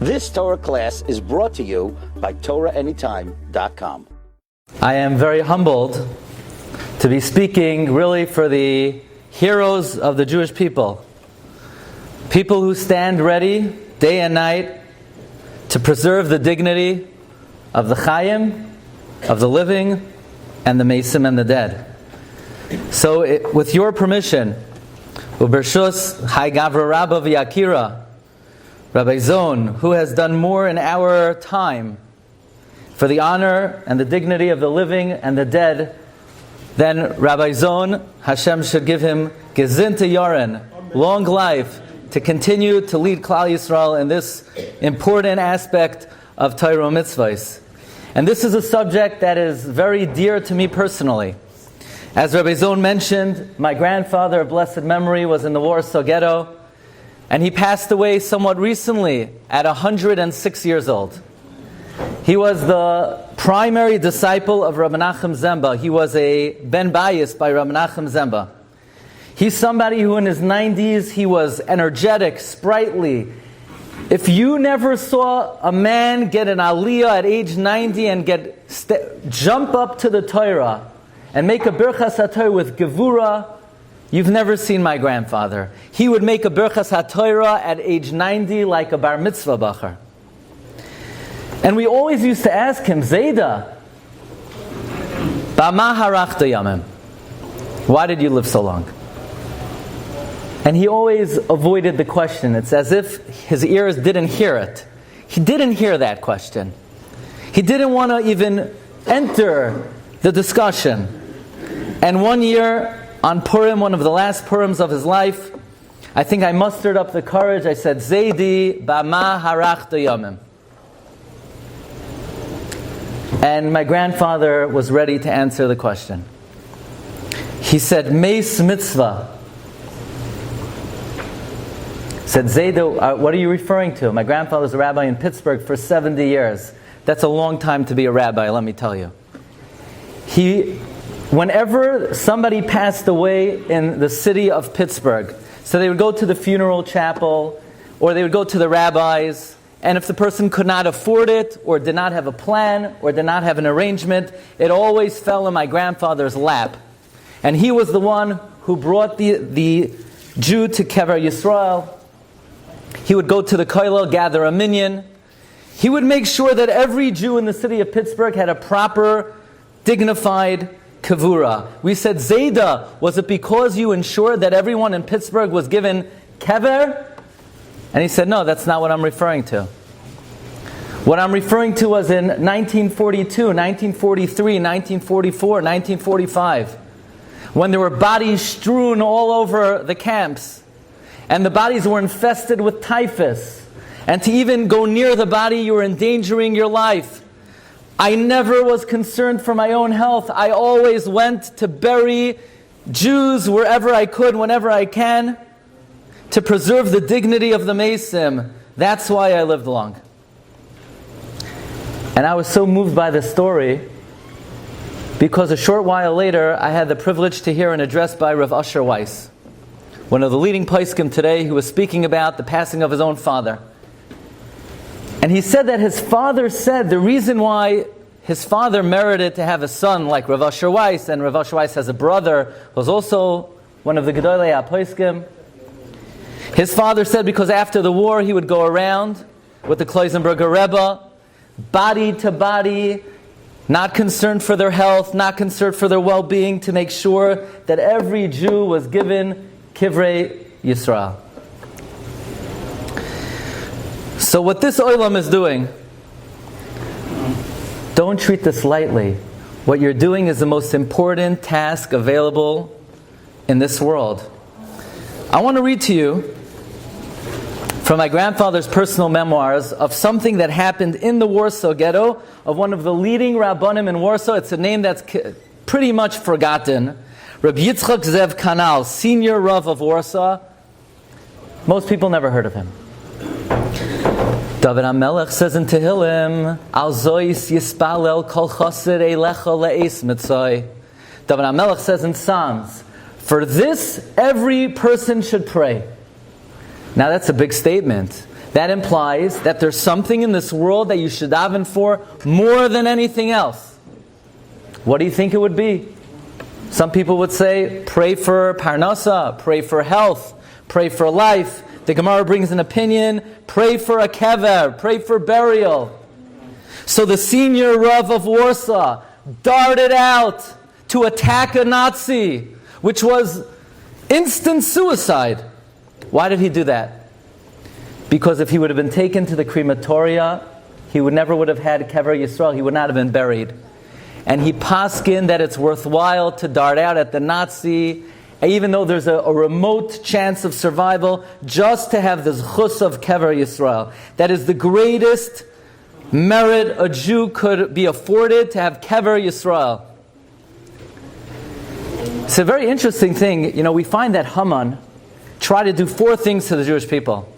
This Torah class is brought to you by TorahAnytime.com. I am very humbled to be speaking really for the heroes of the Jewish people. People who stand ready day and night to preserve the dignity of the Chayim, of the living, and the Mesim and the dead. So, with your permission, Ubershus Hai Gavra Rabba V'Yakira, Rabbi Zon, who has done more in our time for the honor and the dignity of the living and the dead than Rabbi Zon, Hashem should give him Gezinte Yoren, long life, to continue to lead Klal Yisrael in this important aspect of Torah mitzvahs. And this is a subject that is very dear to me personally. As Rabbi Zon mentioned, my grandfather of blessed memory was in the Warsaw Ghetto, and he passed away somewhat recently at 106 years old. He was the primary disciple of Rabbi Nachum Zemba. He was a Ben Bayis by Rabbi Nachum Zemba. He's somebody who in his 90s, he was energetic, sprightly. If you never saw a man get an aliyah at age 90 and jump up to the Torah and make a birchas HaTorah with Kavurah, you've never seen my grandfather. He would make a birchas HaTorah at age 90 like a bar mitzvah bacher. And we always used to ask him, Zayda, Bama harachta yamim, why did you live so long? And he always avoided the question. It's as if his ears didn't hear it. He didn't hear that question. He didn't want to even enter the discussion. And one year, on Purim, one of the last Purims of his life, I think I mustered up the courage. I said, Zaydi bama harachta yamim. And my grandfather was ready to answer the question. He said, Meis mitzvah. Said, Zayda, what are you referring to? My grandfather was a rabbi in Pittsburgh for 70 years. That's a long time to be a rabbi, let me tell you. Whenever somebody passed away in the city of Pittsburgh, so they would go to the funeral chapel, or they would go to the rabbis, and if the person could not afford it, or did not have a plan, or did not have an arrangement, it always fell in my grandfather's lap. And he was the one who brought the Jew to Chevra Yisrael. He would go to the kollel, gather a minyan. He would make sure that every Jew in the city of Pittsburgh had a proper, dignified Kavurah. We said, Zayda, was it because you ensured that everyone in Pittsburgh was given kever? And he said, no, that's not what I'm referring to. What I'm referring to was in 1942, 1943, 1944, 1945, when there were bodies strewn all over the camps, and the bodies were infested with typhus. And to even go near the body, you were endangering your life. I never was concerned for my own health. I always went to bury Jews wherever I could, whenever I can, to preserve the dignity of the Mesim. That's why I lived long. And I was so moved by this story, because a short while later, I had the privilege to hear an address by Rav Asher Weiss, one of the leading poskim today, who was speaking about the passing of his own father. And he said that his father said the reason why his father merited to have a son like Rav Asher Weiss, and Rav Asher Weiss has a brother who was also one of the Gedolei HaPoskim. His father said because after the war he would go around with the Kloisenberger Rebbe, body to body, not concerned for their health, not concerned for their well-being, to make sure that every Jew was given Kivrei Yisrael. So what this olam is doing, don't treat this lightly. What you're doing is the most important task available in this world. I want to read to you from my grandfather's personal memoirs of something that happened in the Warsaw Ghetto of one of the leading rabbanim in Warsaw. It's a name that's pretty much forgotten. Rabbi Yitzchak Zev Kanal, senior Rav of Warsaw. Most people never heard of him. David HaMelech says in Tehillim, Al Zois Yispalel Kol Chassid Eilecha Le'es Mitzay. David HaMelech says in Psalms, for this every person should pray. Now that's a big statement. That implies that there's something in this world that you should daven for more than anything else. What do you think it would be? Some people would say, pray for parnasa, pray for health, pray for life. The Gemara brings an opinion, pray for a kever, pray for burial. So the senior Rav of Warsaw darted out to attack a Nazi, which was instant suicide. Why did he do that? Because if he would have been taken to the crematoria, he never would have had Kever Yisrael. He would not have been buried. And he paskined that it's worthwhile to dart out at the Nazi, even though there's a remote chance of survival, just to have the zchus of Kever Yisrael. That is the greatest merit a Jew could be afforded, to have Kever Yisrael. It's a very interesting thing. We find that Haman tried to do 4 things to the Jewish people.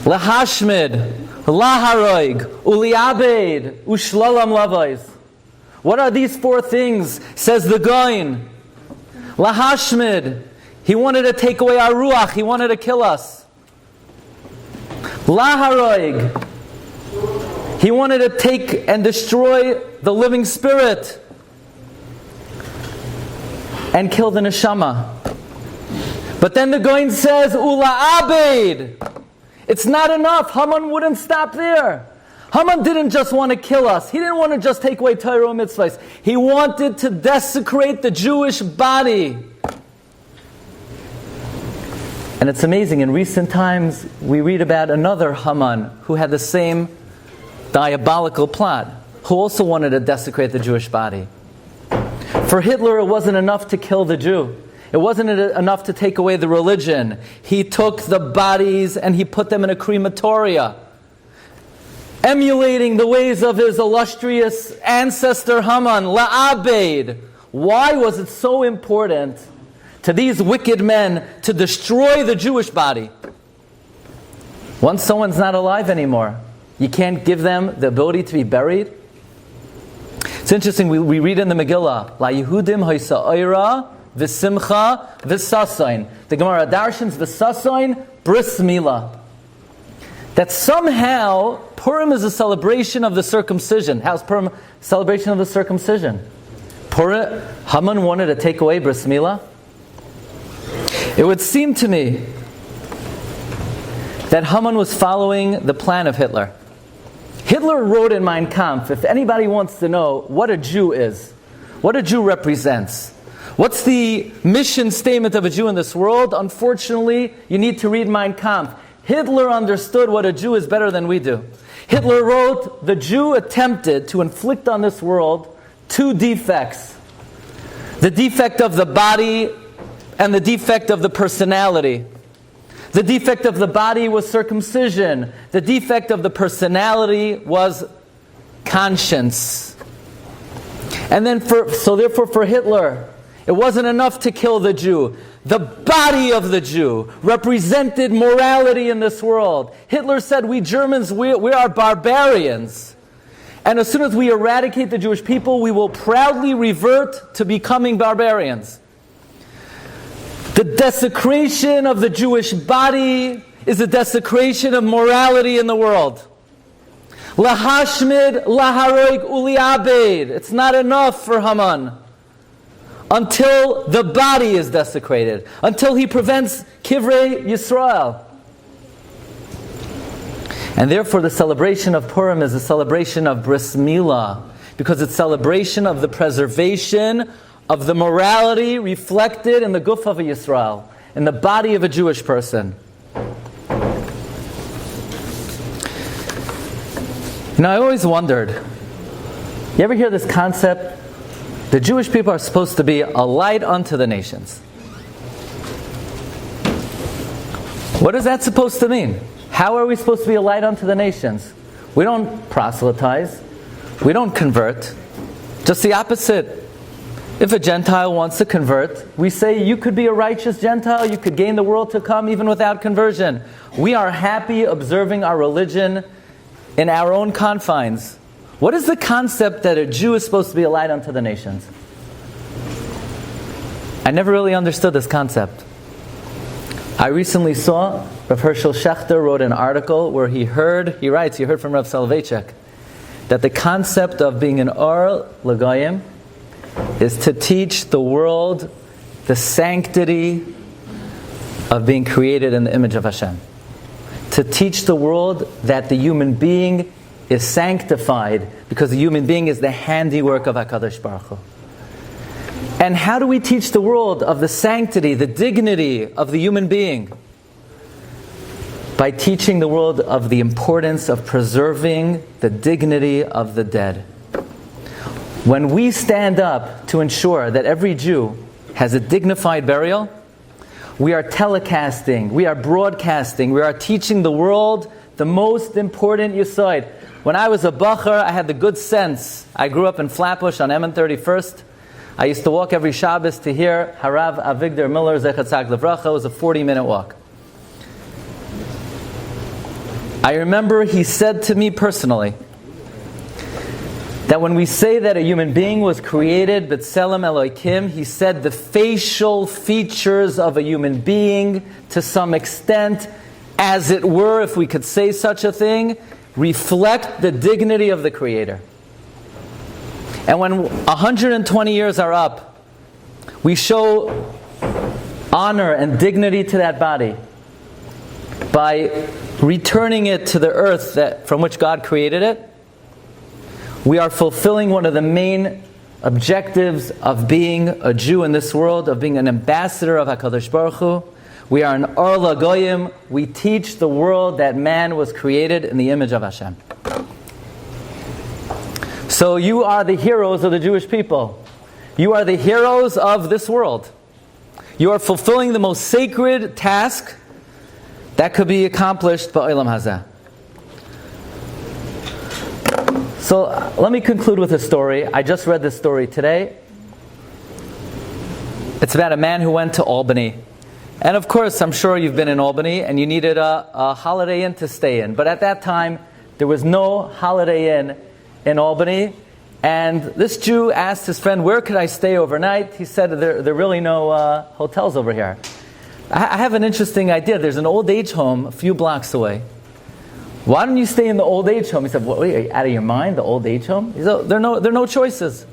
Lahashmid, laharoig, uliabed, ushlalam lavais. What are these 4 things? Says the Goin. Lahashmid, he wanted to take away our ruach, he wanted to kill us. Laharoig, he wanted to take and destroy the living spirit and kill the neshama. But then the Goin says, Ula Abed. It's not enough. Haman wouldn't stop there. Haman didn't just want to kill us. He didn't want to just take away Torah and mitzvahs. He wanted to desecrate the Jewish body. And it's amazing, in recent times, we read about another Haman who had the same diabolical plot, who also wanted to desecrate the Jewish body. For Hitler, it wasn't enough to kill the Jew. It wasn't enough to take away the religion. He took the bodies and he put them in a crematoria, emulating the ways of his illustrious ancestor Haman, La'abed. Why was it so important to these wicked men to destroy the Jewish body? Once someone's not alive anymore, you can't give them the ability to be buried. It's interesting, we read in the Megillah, La Yehudim Haisa'ira V'simcha V'sasain. The Gemara darshans V'sasain Bris Milah. That somehow Purim is a celebration of the circumcision. How's Purim a celebration of the circumcision? Haman wanted to take away Bris Milah. It would seem to me that Haman was following the plan of Hitler. Hitler wrote in Mein Kampf, if anybody wants to know what a Jew is, what a Jew represents, what's the mission statement of a Jew in this world, unfortunately, you need to read Mein Kampf. Hitler understood what a Jew is better than we do. Hitler wrote, the Jew attempted to inflict on this world 2 defects. The defect of the body and the defect of the personality. The defect of the body was circumcision. The defect of the personality was conscience. And then therefore for Hitler, it wasn't enough to kill the Jew. The body of the Jew represented morality in this world. Hitler said, we Germans, we are barbarians. And as soon as we eradicate the Jewish people, we will proudly revert to becoming barbarians. The desecration of the Jewish body is a desecration of morality in the world. Lahashmid, laharoig, uliabed. It's not enough for Haman until the body is desecrated, until he prevents Kivrei Yisrael. And therefore the celebration of Purim is a celebration of Bris Milah, because it's celebration of the preservation of the morality reflected in the guf of a Yisrael, in the body of a Jewish person. Now I always wondered, you ever hear this concept? The Jewish people are supposed to be a light unto the nations. What is that supposed to mean? How are we supposed to be a light unto the nations? We don't proselytize. We don't convert. Just the opposite. If a Gentile wants to convert, we say you could be a righteous Gentile, you could gain the world to come even without conversion. We are happy observing our religion in our own confines. What is the concept that a Jew is supposed to be a light unto the nations? I never really understood this concept. I recently saw Rav Herschel Schachter wrote an article where he heard from Rav Soloveitchik, that the concept of being an Or L'Goyim is to teach the world the sanctity of being created in the image of Hashem. To teach the world that the human being is sanctified because the human being is the handiwork of HaKadosh Baruch Hu. And how do we teach the world of the sanctity, the dignity of the human being? By teaching the world of the importance of preserving the dignity of the dead. When we stand up to ensure that every Jew has a dignified burial, we are telecasting, we are broadcasting, we are teaching the world the most important yesod. When I was a bacher, I had the good sense. I grew up in Flatbush on Emin 31st. I used to walk every Shabbos to hear Harav Avigdor Miller Zechat Tzaddik Levracha. It was a 40-minute walk. I remember he said to me personally that when we say that a human being was created b'tselem Elokim, he said the facial features of a human being, to some extent, as it were, if we could say such a thing, reflect the dignity of the Creator. And when 120 years are up, we show honor and dignity to that body by returning it to the earth from which God created it. We are fulfilling one of the main objectives of being a Jew in this world, of being an ambassador of HaKadosh Baruch Hu. We are an Or L'Goyim. We teach the world that man was created in the image of Hashem. So you are the heroes of the Jewish people. You are the heroes of this world. You are fulfilling the most sacred task that could be accomplished by Olam Hazeh. So let me conclude with a story. I just read this story today. It's about a man who went to Albany. And of course, I'm sure you've been in Albany and you needed a Holiday Inn to stay in. But at that time, there was no Holiday Inn in Albany. And this Jew asked his friend, where could I stay overnight? He said, there are really no hotels over here. I have an interesting idea. There's an old age home a few blocks away. Why don't you stay in the old age home? He said, what, are you out of your mind, the old age home? He said, there are no choices.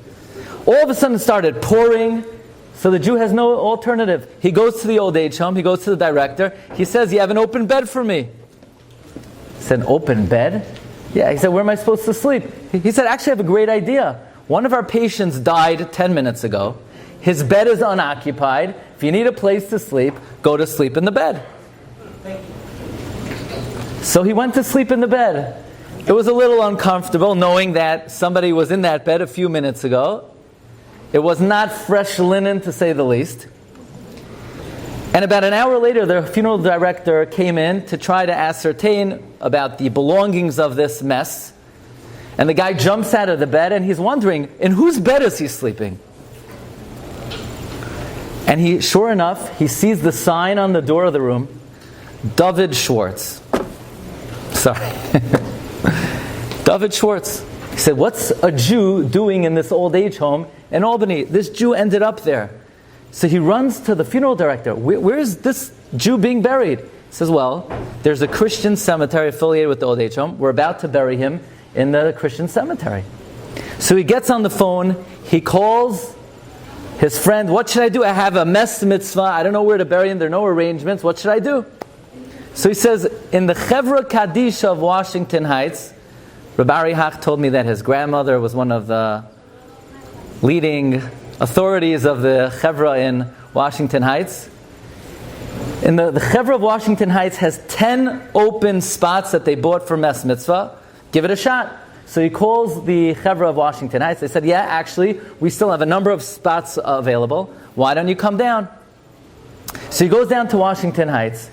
All of a sudden it started pouring, so the Jew has no alternative. He goes to the old age home, he goes to the director, he says, you have an open bed for me. He said, an open bed? Yeah, he said, where am I supposed to sleep? He said, actually I have a great idea. One of our patients died 10 minutes ago. His bed is unoccupied. If you need a place to sleep, go to sleep in the bed. So he went to sleep in the bed. It was a little uncomfortable knowing that somebody was in that bed a few minutes ago. It was not fresh linen, to say the least. And about an hour later, the funeral director came in to try to ascertain about the belongings of this mess. And the guy jumps out of the bed and he's wondering, in whose bed is he sleeping? And sure enough, he sees the sign on the door of the room, David Schwartz. Sorry. David Schwartz. He said, what's a Jew doing in this old age home in Albany? This Jew ended up there. So he runs to the funeral director. Where is this Jew being buried? He says, well, there's a Christian cemetery affiliated with the old age home. We're about to bury him in the Christian cemetery. So he gets on the phone. He calls his friend. What should I do? I have a mess mitzvah. I don't know where to bury him. There are no arrangements. What should I do? So he says, in the Chevra Kadisha of Washington Heights, Rabbi Hach told me that his grandmother was one of the leading authorities of the Chevra in Washington Heights. And the Chevra of Washington Heights has 10 open spots that they bought for Mess Mitzvah. Give it a shot. So he calls the Chevra of Washington Heights. They said, yeah, actually, we still have a number of spots available. Why don't you come down? So he goes down to Washington Heights.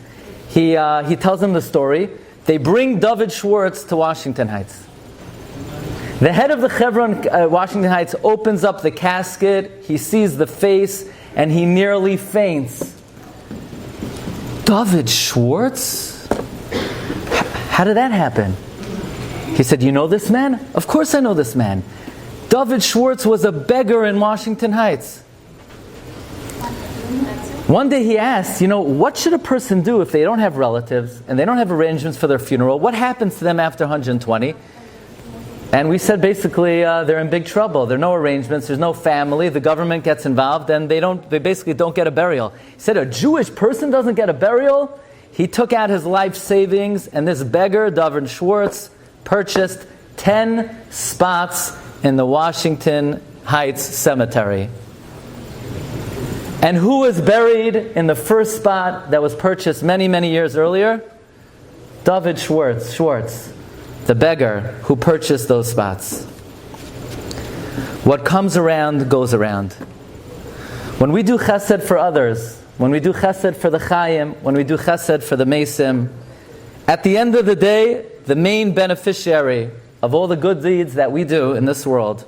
He tells them the story. They bring David Schwartz to Washington Heights. The head of the Chevra in Washington Heights opens up the casket. He sees the face, and he nearly faints. David Schwartz? How did that happen? He said, you know this man? Of course I know this man. David Schwartz was a beggar in Washington Heights. One day he asked, what should a person do if they don't have relatives and they don't have arrangements for their funeral? What happens to them after 120? And we said basically they're in big trouble. There are no arrangements, there's no family, the government gets involved, and they basically don't get a burial. He said a Jewish person doesn't get a burial? He took out his life savings, and this beggar, David Schwartz, purchased 10 spots in the Washington Heights Cemetery. And who was buried in the first spot that was purchased many, many years earlier? David Schwartz, the beggar who purchased those spots. What comes around goes around. When we do chesed for others, when we do chesed for the Chaim, when we do chesed for the Mesim, at the end of the day, the main beneficiary of all the good deeds that we do in this world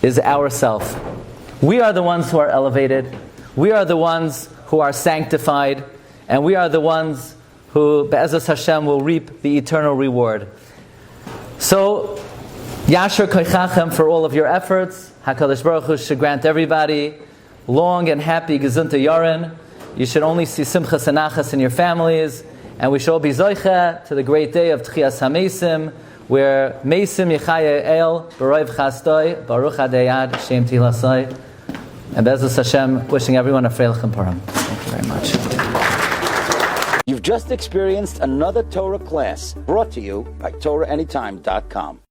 is ourself. We are the ones who are elevated, we are the ones who are sanctified, and we are the ones who, Be'ezus Hashem, will reap the eternal reward. So, Yasher Koichachem for all of your efforts. HaKadosh Baruch Hu should grant everybody long and happy Gezunta Yoren. You should only see Simchas and Nachas in your families. And we should all be Zoicha to the great day of Tchias HaMesim, where Mesim Yechaya El, Baroiv Chastoi, Baruch Adayad, Shem Tilasoi. And Be'ezus Hashem, wishing everyone a Freilich Purim. Thank you very much. You've just experienced another Torah class brought to you by TorahAnytime.com.